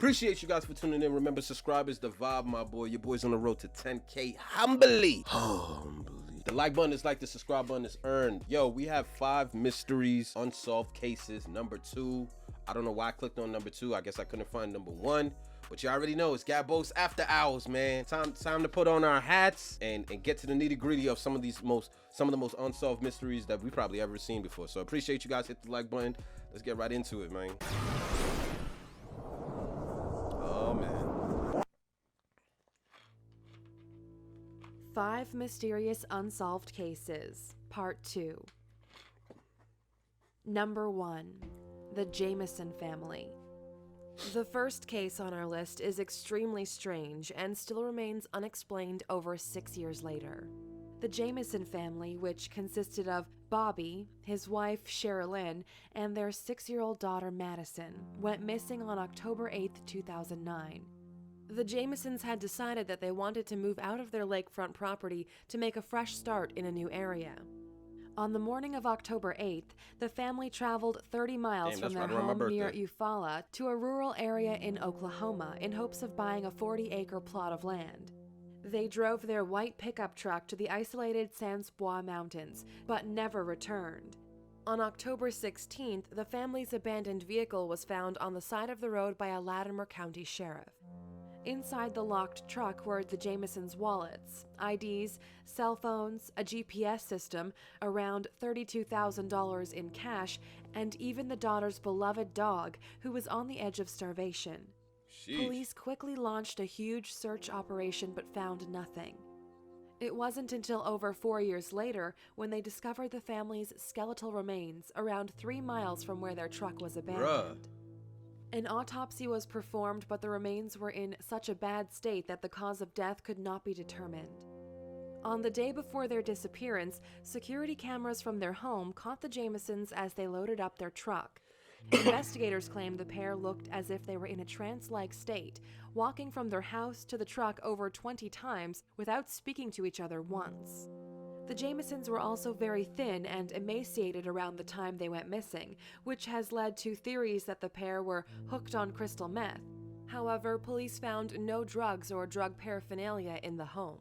Appreciate you guys for tuning in. Remember, subscribe is the vibe, my boy. Your boy's on the road to 10K humbly. The like button is like, the subscribe button is earned. Yo, we have 5 mysteries, unsolved cases. Number 2. I don't know why I clicked on number 2. I guess I couldn't find number 1. But you already know it's Gabbo's After Hours, man. Time to put on our hats and get to the nitty gritty of some of the most unsolved mysteries that we probably ever seen before. So appreciate you guys. Hit the like button. Let's get right into it, man. Oh, man. 5 Mysterious Unsolved Cases, Part 2. Number 1. The Jameson Family. The first case on our list is extremely strange and still remains unexplained over 6 years later. The Jameson family, which consisted of Bobby, his wife Sherilyn, and their 6-year-old daughter Madison, went missing on October 8, 2009. The Jamesons had decided that they wanted to move out of their lakefront property to make a fresh start in a new area. On the morning of October 8th, the family traveled 30 miles from their home near Eufaula to a rural area in Oklahoma in hopes of buying a 40-acre plot of land. They drove their white pickup truck to the isolated Sans Bois Mountains, but never returned. On October 16th, the family's abandoned vehicle was found on the side of the road by a Latimer County sheriff. Inside the locked truck were the Jamesons' wallets, IDs, cell phones, a GPS system, around $32,000 in cash, and even the daughter's beloved dog, who was on the edge of starvation. Sheesh. Police quickly launched a huge search operation but found nothing. It wasn't until over 4 years later when they discovered the family's skeletal remains around 3 miles from where their truck was abandoned. Bruh. An autopsy was performed, but the remains were in such a bad state that the cause of death could not be determined. On the day before their disappearance, security cameras from their home caught the Jamesons as they loaded up their truck. Investigators claim the pair looked as if they were in a trance-like state, walking from their house to the truck over 20 times without speaking to each other once. The Jamesons were also very thin and emaciated around the time they went missing, which has led to theories that the pair were hooked on crystal meth. However, police found no drugs or drug paraphernalia in the home.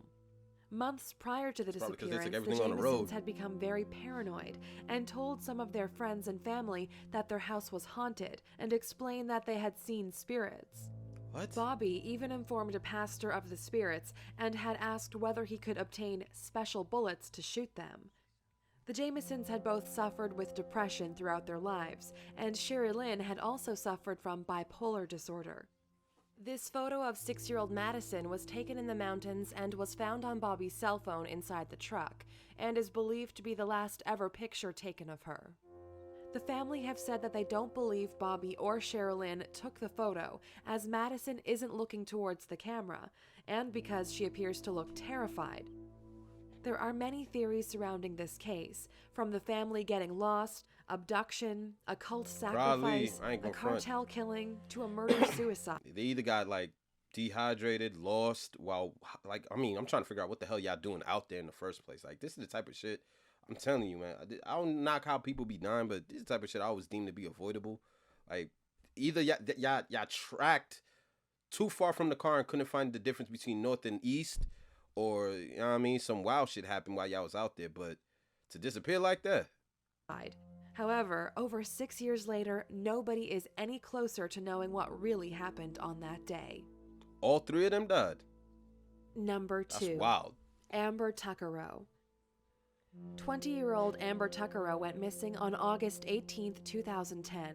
Months prior to the disappearance, the Jamesons had become very paranoid and told some of their friends and family that their house was haunted and explained that they had seen spirits. What? Bobby even informed a pastor of the spirits and had asked whether he could obtain special bullets to shoot them. The Jamesons had both suffered with depression throughout their lives, and Sherilyn had also suffered from bipolar disorder. This photo of 6-year-old Madison was taken in the mountains and was found on Bobby's cell phone inside the truck, and is believed to be the last ever picture taken of her. The family have said that they don't believe Bobby or Sherilyn took the photo, as Madison isn't looking towards the camera, and because she appears to look terrified. There are many theories surrounding this case, from the family getting lost, abduction, a cult sacrifice, a cartel killing, to a murder-suicide. They either got, dehydrated, lost, I'm trying to figure out what the hell y'all doing out there in the first place. This is the type of shit, I'm telling you, man. I don't knock how people be dying, but this is the type of shit I always deem to be avoidable. Either y'all tracked too far from the car and couldn't find the difference between north and east, or, you know what I mean, some wild shit happened while y'all was out there, but to disappear like that. However, over 6 years later, nobody is any closer to knowing what really happened on that day. All 3 of them died. Number 2. That's wild. Amber Tuckerow. 20-year-old Amber Tuckerow went missing on August 18, 2010.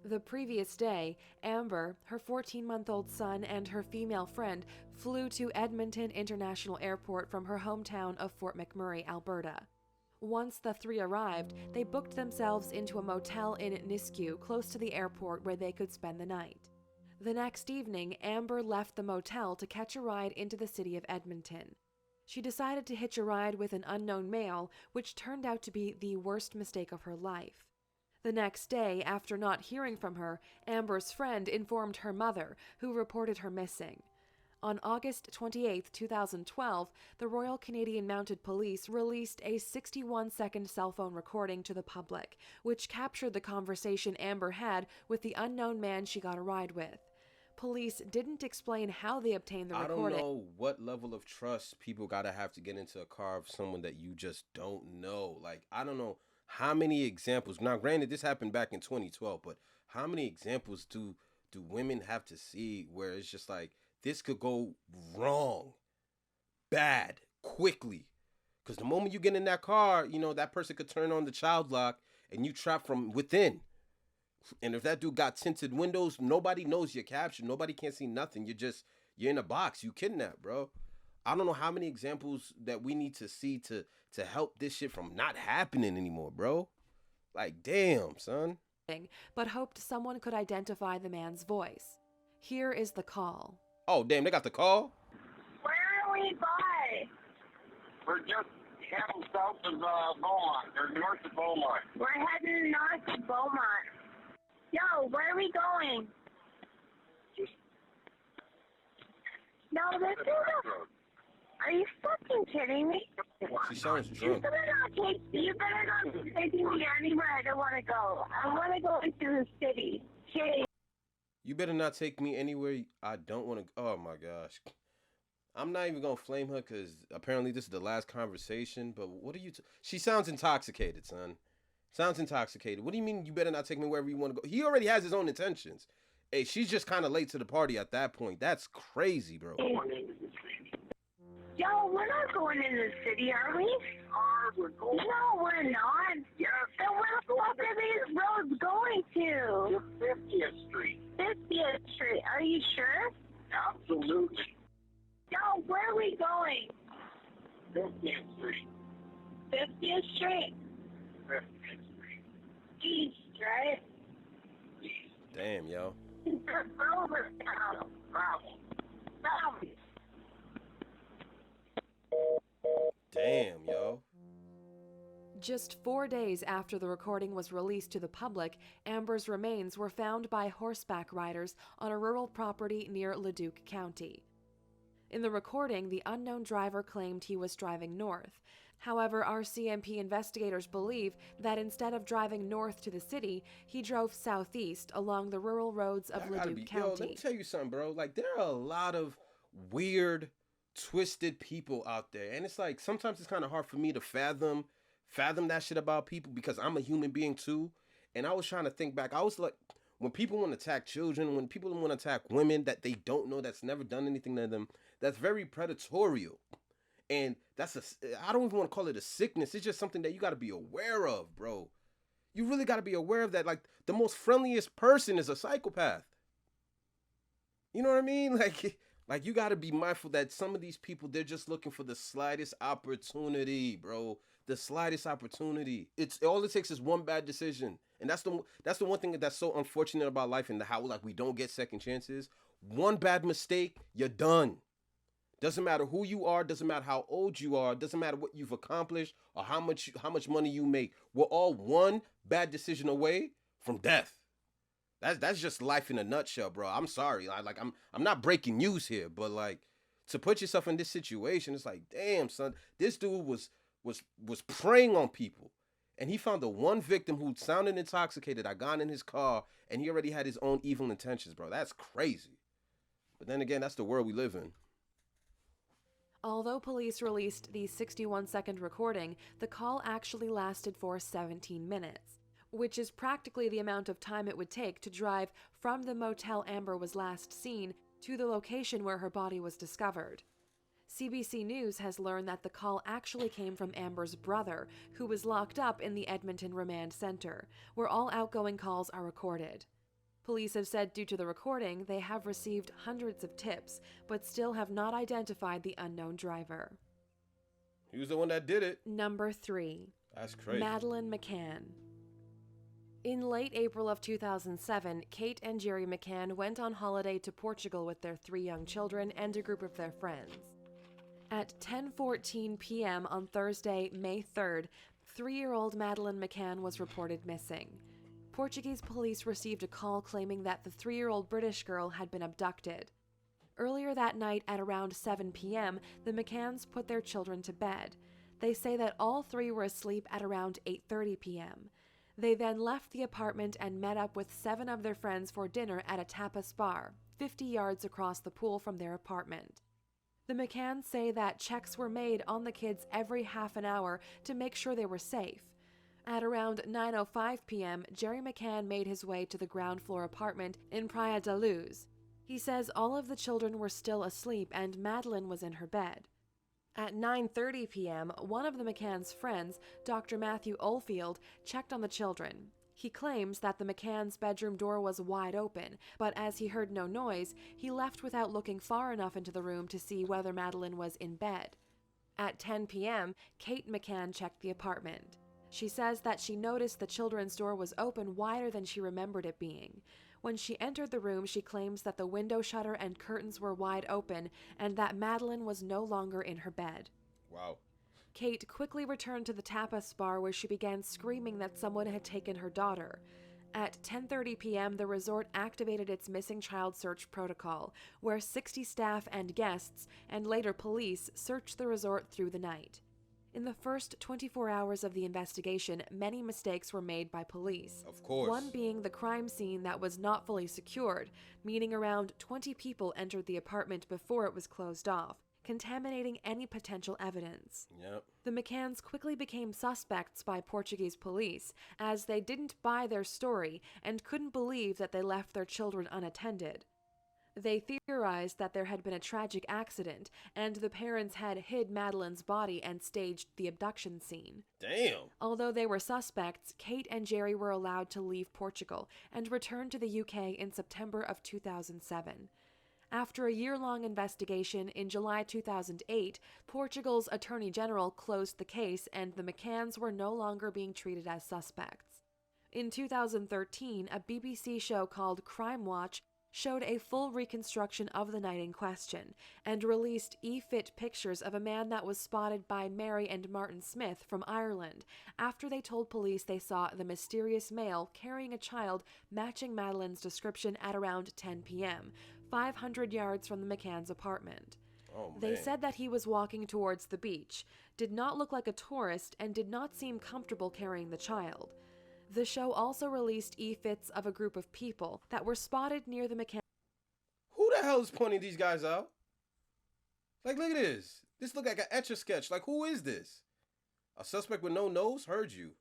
The previous day, Amber, her 14-month-old son, and her female friend flew to Edmonton International Airport from her hometown of Fort McMurray, Alberta. Once the 3 arrived, they booked themselves into a motel in Nisku, close to the airport, where they could spend the night. The next evening, Amber left the motel to catch a ride into the city of Edmonton. She decided to hitch a ride with an unknown male, which turned out to be the worst mistake of her life. The next day, after not hearing from her, Amber's friend informed her mother, who reported her missing. On August 28, 2012, the Royal Canadian Mounted Police released a 61-second cell phone recording to the public, which captured the conversation Amber had with the unknown man she got a ride with. police didn't explain how they obtained the I recording. don't know what level of trust people gotta have to get into a car of someone that you just don't know. Like, I don't know how many examples. Now, granted, this happened back in 2012, but how many examples do women have to see where it's just like this could go wrong, bad, quickly? Because the moment you get in that car, you know, that person could turn on the child lock and you trap from within. And if that dude got tinted windows, nobody knows you're captured. Nobody can see nothing. You're in a box. You kidnapped, bro. I don't know how many examples that we need to see to help this shit from not happening anymore, bro. Like, damn, son. But hoped someone could identify the man's voice. Here is the call. Oh, damn, they got the call? Where are we by? We're just heading south of Beaumont, or north of Beaumont. We're heading north of Beaumont. Yo, where are we going? No, this is a... Are you fucking kidding me? She sounds You drunk. better not take me anywhere I don't want to go. I want to go into the city. Shit. You better not take me anywhere I don't want to. Oh, my gosh. I'm not even going to flame her because apparently this is the last conversation. But what are you... She sounds intoxicated, son. Sounds intoxicated. What do you mean you better not take me wherever you want to go? He already has his own intentions. Hey, she's just kind of late to the party at that point. That's crazy, bro. Yo, we're not going in the city, are we? We're going. No, we're not. Yeah. Then what are these roads going to? 50th Street. 50th Street. Are you sure? Absolutely. Yo, where are we going? 50th Street. 50th Street? 50th Street. East, right? East. Damn, yo. Over now. Bravo. Bravo. Damn, yo. Just 4 days after the recording was released to the public, Amber's remains were found by horseback riders on a rural property near Leduc County. In the recording, the unknown driver claimed he was driving north. However, RCMP investigators believe that instead of driving north to the city, he drove southeast along the rural roads of Leduc County. Yo, let me tell you something, bro. Like, there are a lot of weird, twisted people out there. And it's like, sometimes it's kind of hard for me to fathom that shit about people because I'm a human being too. And I was trying to think back. I was like, when people want to attack children, when people want to attack women that they don't know, that's never done anything to them, that's very predatorial. And I don't even want to call it a sickness. It's just something that you got to be aware of, bro. You really got to be aware of that. Like, the most friendliest person is a psychopath. You know what I mean? Like you got to be mindful that some of these people, they're just looking for the slightest opportunity, bro. The slightest opportunity. All it takes is one bad decision. And that's the one thing that's so unfortunate about life and how, like, we don't get second chances. One bad mistake, you're done. Doesn't matter who you are, doesn't matter how old you are, doesn't matter what you've accomplished or how much money you make. We're all one bad decision away from death. That's just life in a nutshell, bro. I'm sorry. I'm not breaking news here, but like, to put yourself in this situation, it's like, damn, son, this dude was preying on people. And he found the one victim who sounded intoxicated. I got in his car and he already had his own evil intentions, bro. That's crazy. But then again, that's the world we live in. Although police released the 61-second recording, the call actually lasted for 17 minutes, which is practically the amount of time it would take to drive from the motel Amber was last seen to the location where her body was discovered. CBC News has learned that the call actually came from Amber's brother, who was locked up in the Edmonton Remand Center, where all outgoing calls are recorded. Police have said due to the recording, they have received hundreds of tips, but still have not identified the unknown driver. He was the one that did it. Number 3. That's crazy. Madeleine McCann. In late April of 2007, Kate and Jerry McCann went on holiday to Portugal with their 3 young children and a group of their friends. At 10:14 p.m. on Thursday, May 3rd, 3-year-old Madeleine McCann was reported missing. Portuguese police received a call claiming that the 3-year-old British girl had been abducted. Earlier that night at around 7 p.m., the McCanns put their children to bed. They say that all 3 were asleep at around 8:30 p.m. They then left the apartment and met up with 7 of their friends for dinner at a tapas bar. 50 yards across the pool from their apartment. The McCanns say that checks were made on the kids every half an hour to make sure they were safe. At around 9:05 p.m., Jerry McCann made his way to the ground floor apartment in Praia da Luz. He says all of the children were still asleep and Madeleine was in her bed. At 9:30 p.m., one of the McCann's friends, Dr. Matthew Oldfield, checked on the children. He claims that the McCann's bedroom door was wide open, but as he heard no noise, he left without looking far enough into the room to see whether Madeleine was in bed. At 10 p.m., Kate McCann checked the apartment. She says that she noticed the children's door was open wider than she remembered it being. When she entered the room, she claims that the window shutter and curtains were wide open and that Madeleine was no longer in her bed. Wow. Kate quickly returned to the tapas bar where she began screaming that someone had taken her daughter. At 10:30 p.m., the resort activated its missing child search protocol, where 60 staff and guests, and later police, searched the resort through the night. In the first 24 hours of the investigation, many mistakes were made by police. Of course. One being the crime scene that was not fully secured, meaning around 20 people entered the apartment before it was closed off, contaminating any potential evidence. Yep. The McCanns quickly became suspects by Portuguese police, as they didn't buy their story and couldn't believe that they left their children unattended. They theorized that there had been a tragic accident, and the parents had hid Madeleine's body and staged the abduction scene. Damn. Although they were suspects, Kate and Jerry were allowed to leave Portugal and return to the UK in September of 2007. After a year-long investigation, in July 2008, Portugal's Attorney General closed the case and the McCanns were no longer being treated as suspects. In 2013, a BBC show called Crime Watch showed a full reconstruction of the night in question and released e-fit pictures of a man that was spotted by Mary and Martin Smith from Ireland after they told police they saw the mysterious male carrying a child matching Madeleine's description at around 10 p.m., 500 yards from the McCann's apartment. Oh, man. They said that he was walking towards the beach, did not look like a tourist, and did not seem comfortable carrying the child. The show also released e-fits of a group of people that were spotted near the McCann. Who the hell is pointing these guys out? Like, look at this. This look like an Etch-a-Sketch. Like, who is this? A suspect with no nose? Heard you.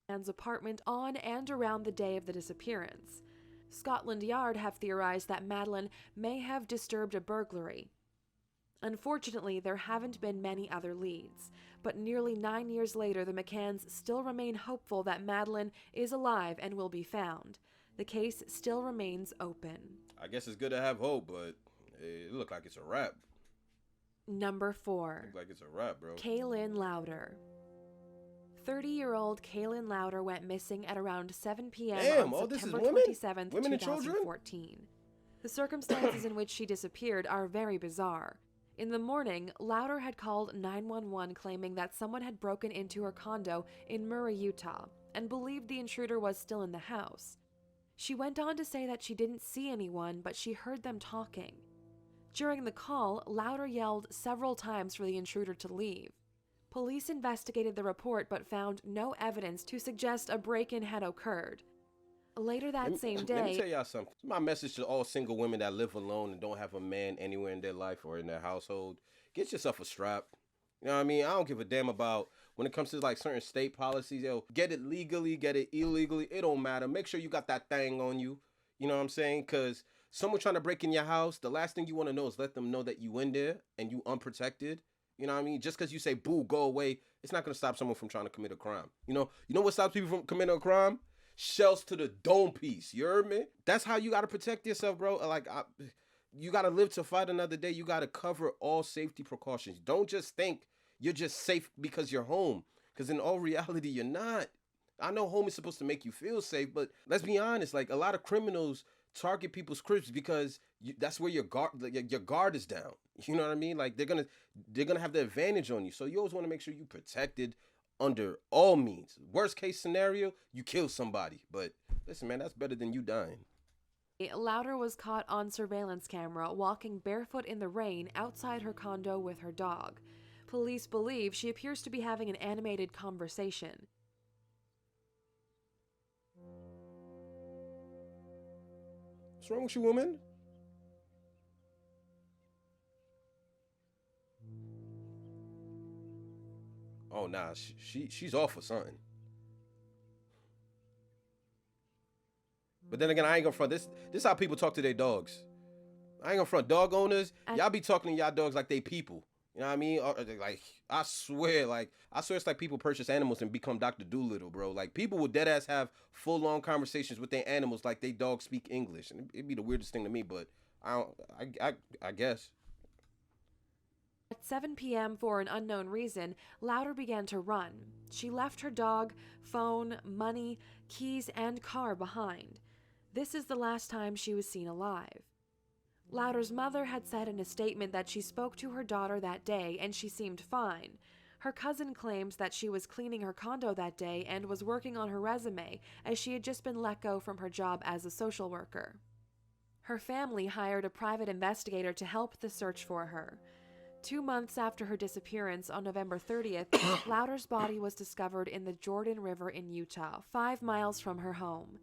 McCann's apartment on and around the day of the disappearance. Scotland Yard have theorized that Madeleine may have disturbed a burglary. Unfortunately, there haven't been many other leads, but nearly 9 years later, the McCanns still remain hopeful that Madeleine is alive and will be found. The case still remains open. I guess it's good to have hope, but it look like it's a wrap. Number 4. Look like it's a wrap, bro. Kaylin Loudin. 30-year-old Kaylin Loudin went missing at around 7 p.m. Damn, on all this is September women? 27th, Women and children? 2014. The circumstances in which she disappeared are very bizarre. In the morning, Loudin had called 911 claiming that someone had broken into her condo in Murray, Utah, and believed the intruder was still in the house. She went on to say that she didn't see anyone, but she heard them talking. During the call, Loudin yelled several times for the intruder to leave. Police investigated the report but found no evidence to suggest a break-in had occurred. Later that same day... Let me tell y'all something. My message to all single women that live alone and don't have a man anywhere in their life or in their household, get yourself a strap. You know what I mean? I don't give a damn about when it comes to like certain state policies. Yo, get it legally, get it illegally. It don't matter. Make sure you got that thing on you. You know what I'm saying? Because someone trying to break in your house, the last thing you want to know is let them know that you in there and you unprotected. You know what I mean? Just because you say, boo, go away, it's not going to stop someone from trying to commit a crime. You know what stops people from committing a crime? Shells to the dome piece. You heard me? That's how you got to protect yourself, bro. You got to live to fight another day. You got to cover all safety precautions. Don't just think you're just safe because you're home. Because in all reality, you're not. I know home is supposed to make you feel safe, but let's be honest. Like, a lot of criminals target people's cribs because that's where your guard is down. You know what I mean? Like, they're gonna have the advantage on you. So you always want to make sure you're protected under all means. Worst case scenario, you kill somebody. But listen, man, that's better than you dying. Loudin was caught on surveillance camera walking barefoot in the rain outside her condo with her dog. Police believe she appears to be having an animated conversation. What's wrong with you, woman? Oh nah, she's off for something. But then again, I ain't gonna front. This is how people talk to their dogs. I ain't gonna front. Dog owners, y'all be talking to y'all dogs like they people. You know what I mean? Like, I swear it's like people purchase animals and become Dr. Doolittle, bro. Like, people will dead ass have full-on conversations with their animals like they dogs speak English. And it'd be the weirdest thing to me, but I guess. At 7 p.m., for an unknown reason, Louder began to run. She left her dog, phone, money, keys, and car behind. This is the last time she was seen alive. Louder's mother had said in a statement that she spoke to her daughter that day and she seemed fine. Her cousin claims that she was cleaning her condo that day and was working on her resume as she had just been let go from her job as a social worker. Her family hired a private investigator to help the search for her. 2 months after her disappearance on November 30th, Louder's body was discovered in the Jordan River in Utah, 5 miles from her home.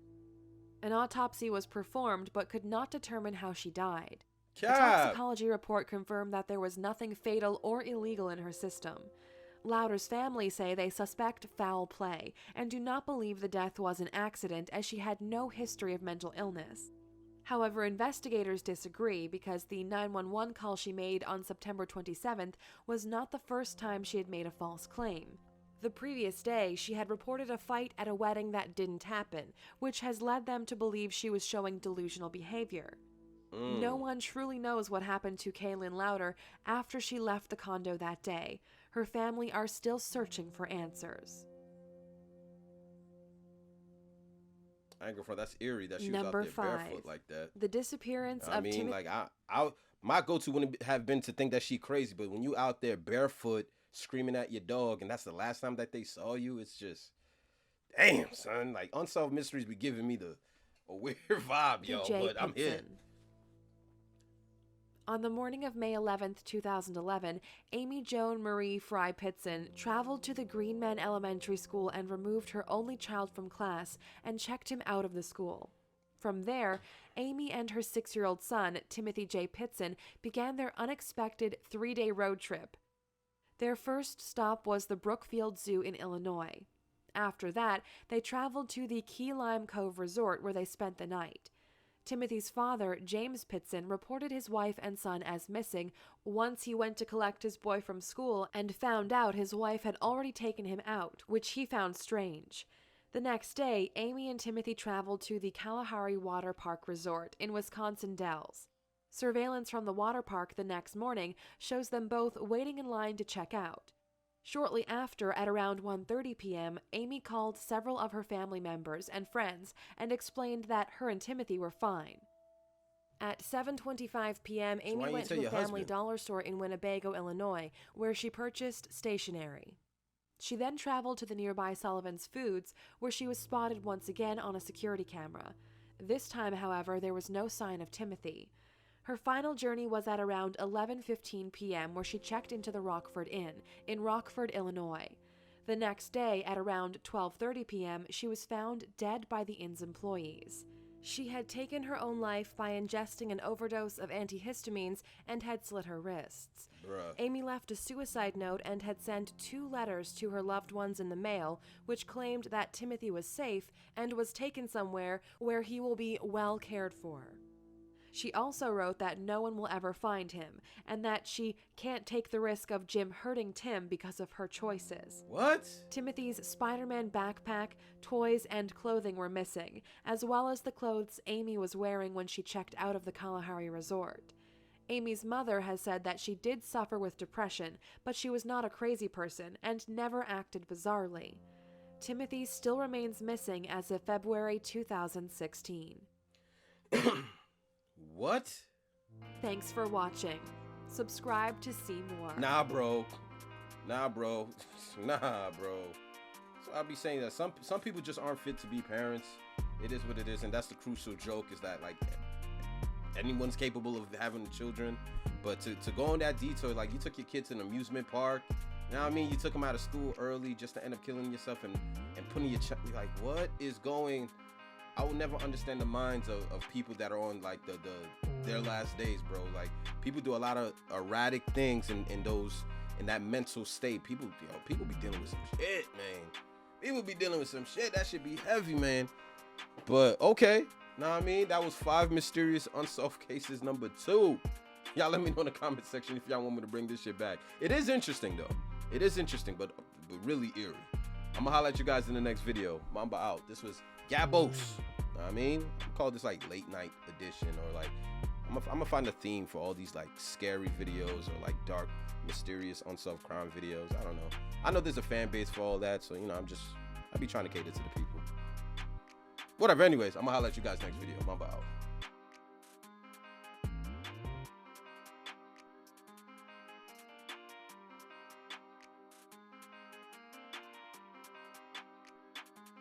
An autopsy was performed but could not determine how she died. A toxicology report confirmed that there was nothing fatal or illegal in her system. Louder's family say they suspect foul play and do not believe the death was an accident as she had no history of mental illness. However, investigators disagree because the 911 call she made on September 27th was not the first time she had made a false claim. The previous day, she had reported a fight at a wedding that didn't happen, which has led them to believe she was showing delusional behavior. No one truly knows what happened to Kaylin Loudin after she left the condo that day. Her family are still searching for answers. I ain't gonna front. That's eerie that she Number was out there 5. barefoot like that. The disappearance of Timothy. Like my go-to wouldn't have been to think that she crazy, but when you out there barefoot screaming at your dog and that's the last time that they saw you, it's just, damn, son. Like, Unsolved Mysteries be giving me a weird vibe, yo. But I'm here. On the morning of May 11th, 2011, Amy Joan Marie Fry Pitson traveled to the Greenman Elementary School and removed her only child from class and checked him out of the school. From there, Amy and her 6-year-old son, Timothy J. Pitson, began their unexpected 3-day road trip. Their first stop was the Brookfield Zoo in Illinois. After that, they traveled to the Key Lime Cove Resort where they spent the night. Timothy's father, James Pitson, reported his wife and son as missing once he went to collect his boy from school and found out his wife had already taken him out, which he found strange. The next day, Amy and Timothy traveled to the Kalahari Water Park Resort in Wisconsin Dells. Surveillance from the water park the next morning shows them both waiting in line to check out. Shortly after, at around 1:30 p.m., Amy called several of her family members and friends and explained that her and Timothy were fine. At 7:25 p.m., Amy went to a family dollar store in Winnebago, Illinois, where she purchased stationery. She then traveled to the nearby Sullivan's Foods, where she was spotted once again on a security camera. This time, however, there was no sign of Timothy. Her final journey was at around 11:15 p.m., where she checked into the Rockford Inn in Rockford, Illinois. The next day, at around 12:30 p.m., she was found dead by the inn's employees. She had taken her own life by ingesting an overdose of antihistamines and had slit her wrists. Amy left a suicide note and had sent 2 letters to her loved ones in the mail, which claimed that Timothy was safe and was taken somewhere where he will be well cared for. She also wrote that no one will ever find him, and that she can't take the risk of Jim hurting Tim because of her choices. What? Timothy's Spider-Man backpack, toys, and clothing were missing, as well as the clothes Amy was wearing when she checked out of the Kalahari Resort. Amy's mother has said that she did suffer with depression, but she was not a crazy person and never acted bizarrely. Timothy still remains missing as of February 2016. What? Thanks for watching. Subscribe to see more. Nah, bro. So I'll be saying that some people just aren't fit to be parents. It is what it is, and that's the crucial joke, is that, like, anyone's capable of having children, but to go on that detour, like, you took your kids to an amusement park, you know what I mean? You took them out of school early just to end up killing yourself and putting your child, like, what is going? I will never understand the minds of people that are on, like, their last days, bro. Like, people do a lot of erratic things in in that mental state. People be dealing with some shit, man. People be dealing with some shit. That should be heavy, man. But okay, know what I mean? That was 5 mysterious unsolved cases number 2. Y'all let me know in the comment section if y'all want me to bring this shit back. It is interesting though. It is interesting, but really eerie. I'm gonna holler at you guys in the next video. Mamba out. This was Gabos. Know what I mean? I call this like late night edition, or like I'm gonna find a theme for all these like scary videos or like dark, mysterious, unsolved crime videos. I don't know. I know there's a fan base for all that, so you know I be trying to cater to the people. Whatever. Anyways, I'm gonna holler at you guys next video. Mamba out.